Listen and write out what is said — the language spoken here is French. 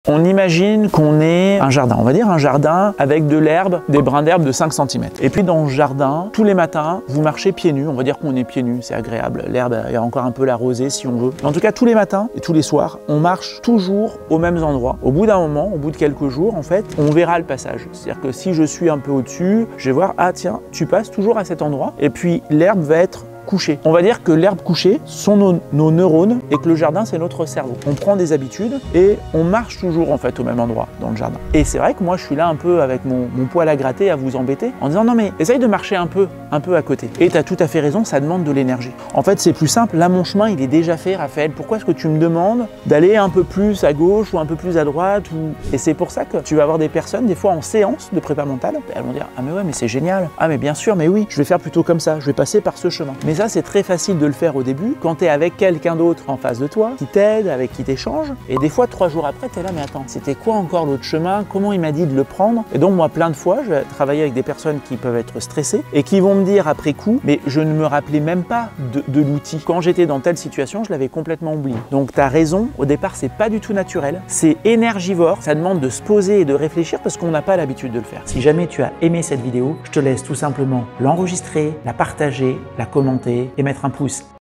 On imagine qu'on est un jardin, on va dire un jardin avec de l'herbe, des brins d'herbe de 5 cm. Et puis dans ce jardin, tous les matins, vous marchez pieds nus, on va dire qu'on est pieds nus, c'est agréable. L'herbe, il y a encore un peu la rosée si on veut. Mais en tout cas, tous les matins et tous les soirs, on marche toujours aux mêmes endroits. Au bout d'un moment, au bout de quelques jours, en fait, on verra le passage. C'est-à-dire que si je suis un peu au-dessus, je vais voir, ah tiens, tu passes toujours à cet endroit. Et puis l'herbe va être couchée. On va dire que l'herbe couchée sont nos neurones et que le jardin c'est notre cerveau. On prend des habitudes et on marche toujours en fait au même endroit dans le jardin. Et c'est vrai que moi je suis là un peu avec mon poil à gratter à vous embêter en disant non mais essaye de marcher un peu à côté. Et tu as tout à fait raison, ça demande de l'énergie. En fait c'est plus simple, là mon chemin il est déjà fait Raphaël, pourquoi est-ce que tu me demandes d'aller un peu plus à gauche ou un peu plus à droite Et c'est pour ça que tu vas avoir des personnes des fois en séance de prépa mentale, elles vont dire ah mais ouais mais c'est génial, ah mais bien sûr mais oui, je vais faire plutôt comme ça, je vais passer par ce chemin. Mais ça c'est très facile de le faire au début quand tu es avec quelqu'un d'autre en face de toi qui t'aide, avec qui t'échange et des fois 3 jours après tu es là mais attends c'était quoi encore l'autre chemin, comment il m'a dit de le prendre. Et donc moi plein de fois je vais travailler avec des personnes qui peuvent être stressées et qui vont me dire après coup mais je ne me rappelais même pas de l'outil, quand j'étais dans telle situation je l'avais complètement oublié. Donc tu as raison, au départ c'est pas du tout naturel, c'est énergivore, ça demande de se poser et de réfléchir parce qu'on n'a pas l'habitude de le faire. Si jamais tu as aimé cette vidéo, je te laisse tout simplement l'enregistrer, la partager, la commenter et mettre un pouce.